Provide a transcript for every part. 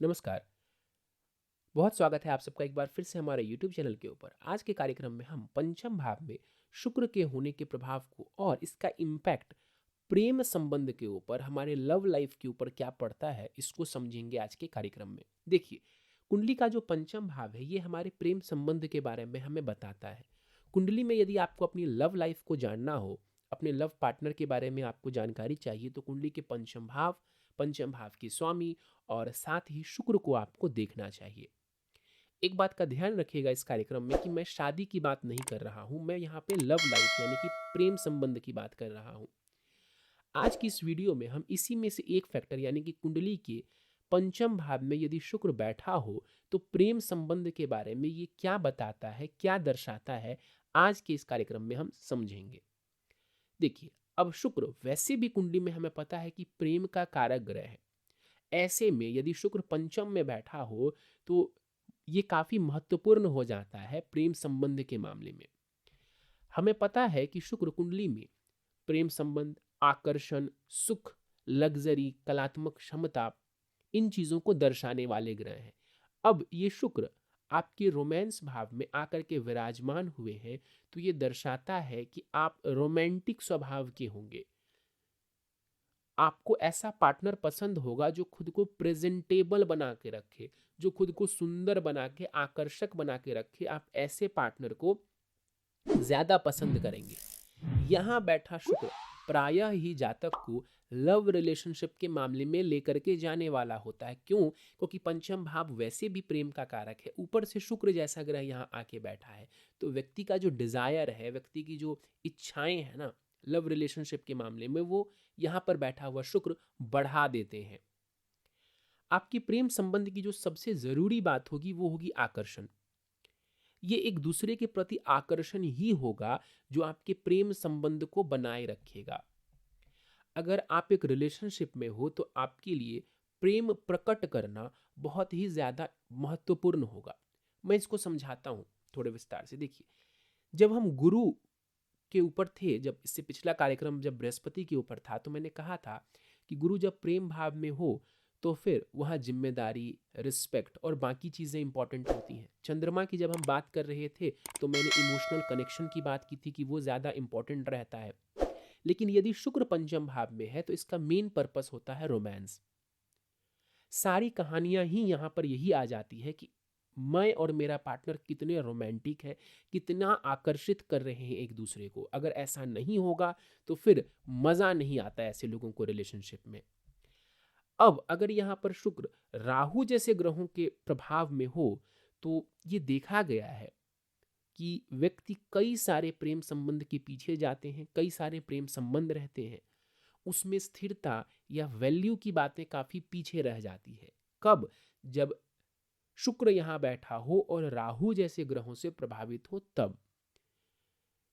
नमस्कार। बहुत स्वागत है आप सबका एक बार फिर से हमारे यूट्यूब चैनल के ऊपर। आज के कार्यक्रम में हम पंचम भाव में शुक्र के होने के प्रभाव को और इसका इम्पैक्ट प्रेम संबंध के ऊपर, हमारे लव लाइफ के ऊपर क्या पड़ता है, इसको समझेंगे आज के कार्यक्रम में। देखिए, कुंडली का जो पंचम भाव है ये हमारे प्रेम संबंध के बारे में हमें बताता है। कुंडली में यदि आपको अपनी लव लाइफ को जानना हो, अपने लव पार्टनर के बारे में आपको जानकारी चाहिए, तो कुंडली के पंचम भाव के स्वामी और साथ ही शुक्र को आपको देखना चाहिए। एक बात का ध्यान रखिएगा इस कार्यक्रम में कि मैं शादी की बात नहीं कर रहा हूं, मैं यहाँ पे लव लाइफ यानी कि प्रेम संबंध की बात कर रहा हूं। आज की इस वीडियो में हम इसी में से एक फैक्टर यानी कि कुंडली के पंचम भाव में यदि शुक्र बैठा हो तो प्रेम संबंध के बारे में ये क्या बताता है, क्या दर्शाता है, आज के इस कार्यक्रम में हम समझेंगे। देखिए, अब शुक्र वैसे भी कुंडली में हमें पता है कि प्रेम का कारक ग्रह है। ऐसे में यदि शुक्र पंचम में बैठा हो तो ये काफी महत्वपूर्ण हो जाता है प्रेम संबंध के मामले में। हमें पता है कि शुक्र कुंडली में प्रेम संबंध, आकर्षण, सुख, लग्जरी, कलात्मक क्षमता, इन चीजों को दर्शाने वाले ग्रह हैं। अब ये शुक्र आपके रोमांस भाव में आकर के विराजमान हुए हैं तो ये दर्शाता है कि आप रोमांटिक स्वभाव के होंगे। आपको ऐसा पार्टनर पसंद होगा जो खुद को प्रेजेंटेबल बना के रखे, जो खुद को सुंदर बना के, आकर्षक बना के रखे। आप ऐसे पार्टनर को ज्यादा पसंद करेंगे। यहाँ बैठा शुक्र प्रायः ही जातक को लव रिलेशनशिप के मामले में लेकर के जाने वाला होता है। क्यों? क्योंकि पंचम भाव वैसे भी प्रेम का कारक है, ऊपर से शुक्र जैसा ग्रह यहाँ आके बैठा है तो व्यक्ति का जो डिजायर है, व्यक्ति की जो इच्छाएं हैं ना लव रिलेशनशिप के मामले में, वो यहाँ पर बैठा हुआ शुक्र बढ़ा देते हैं। आपकी प्रेम संबंध की जो सबसे जरूरी बात होगी वो होगी आकर्षण। ये एक दूसरे के प्रति आकर्षण ही होगा जो आपके प्रेम संबंध को बनाए रखेगा। अगर आप एक रिलेशनशिप में हो तो आपके लिए प्रेम प्रकट करना बहुत ही ज्यादा महत्वपूर्ण होगा। मैं इसको समझाता हूं थोड़े विस्तार से। देखिए, जब हम गुरु के ऊपर थे, जब इससे पिछला कार्यक्रम जब बृहस्पति के ऊपर था, तो मैंने कहा था कि गुरु जब प्रेम भाव में हो तो फिर वहाँ जिम्मेदारी, रिस्पेक्ट और बाकी चीज़ें इंपॉर्टेंट होती हैं। चंद्रमा की जब हम बात कर रहे थे तो मैंने इमोशनल कनेक्शन की बात की थी कि वो ज़्यादा इंपॉर्टेंट रहता है। लेकिन यदि शुक्र पंचम भाव में है तो इसका मेन पर्पस होता है रोमांस। सारी कहानियां ही यहाँ पर यही आ जाती है कि मैं और मेरा पार्टनर कितने रोमांटिक है, कितना आकर्षित कर रहे हैं एक दूसरे को। अगर ऐसा नहीं होगा तो फिर मज़ा नहीं आता ऐसे लोगों को रिलेशनशिप में। अब अगर यहाँ पर शुक्र राहु जैसे ग्रहों के प्रभाव में हो तो ये देखा गया है कि व्यक्ति कई सारे प्रेम संबंध के पीछे जाते हैं, कई सारे प्रेम संबंध रहते हैं, उसमें स्थिरता या वैल्यू की बातें काफी पीछे रह जाती है। कब? जब शुक्र यहाँ बैठा हो और राहु जैसे ग्रहों से प्रभावित हो तब।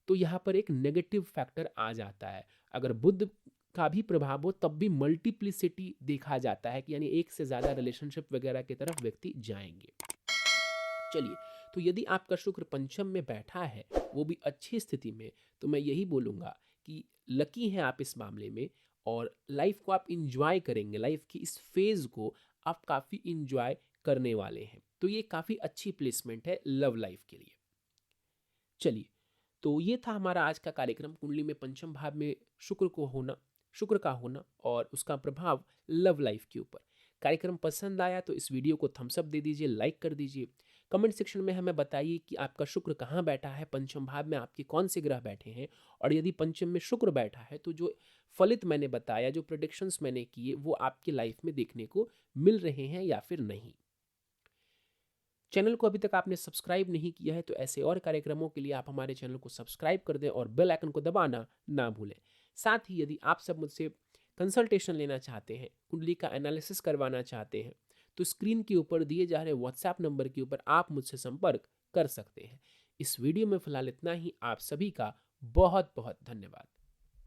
तो यहाँ पर एक नेगेटिव फैक्टर आ जाता है। अगर बुध का भी प्रभाव हो तब भी मल्टीप्लिसिटी देखा जाता है कि यानी एक से ज्यादा रिलेशनशिप वगैरह की तरफ व्यक्ति जाएंगे। चलिए, तो यदि आपका शुक्र पंचम में बैठा है, वो भी अच्छी स्थिति में, तो मैं यही बोलूँगा कि लकी हैं आप इस मामले में और लाइफ को आप इंजॉय करेंगे। लाइफ की इस फेज़ को आप काफ़ी इंजॉय करने वाले हैं। तो ये काफ़ी अच्छी प्लेसमेंट है लव लाइफ के लिए। चलिए, तो ये था हमारा आज का कार्यक्रम, कुंडली में पंचम भाव में शुक्र का होना और उसका प्रभाव लव लाइफ के ऊपर। कार्यक्रम पसंद आया तो इस वीडियो को थम्स अप दे दीजिए, लाइक कर दीजिए। कमेंट सेक्शन में हमें बताइए कि आपका शुक्र कहाँ बैठा है, पंचम भाव में आपके कौन से ग्रह बैठे हैं, और यदि पंचम में शुक्र बैठा है तो जो फलित मैंने बताया, जो प्रेडिक्शंस मैंने किए, वो आपकी लाइफ में देखने को मिल रहे हैं या फिर नहीं। चैनल को अभी तक आपने सब्सक्राइब नहीं किया है तो ऐसे और कार्यक्रमों के लिए आप हमारे चैनल को सब्सक्राइब कर दें और बेल आइकन को दबाना ना भूलें। साथ ही यदि आप सब मुझसे कंसल्टेशन लेना चाहते हैं, कुंडली का एनालिसिस करवाना चाहते हैं, तो स्क्रीन के ऊपर दिए जा रहे व्हाट्सएप नंबर के ऊपर आप मुझसे संपर्क कर सकते हैं। इस वीडियो में फिलहाल इतना ही। आप सभी का बहुत बहुत धन्यवाद।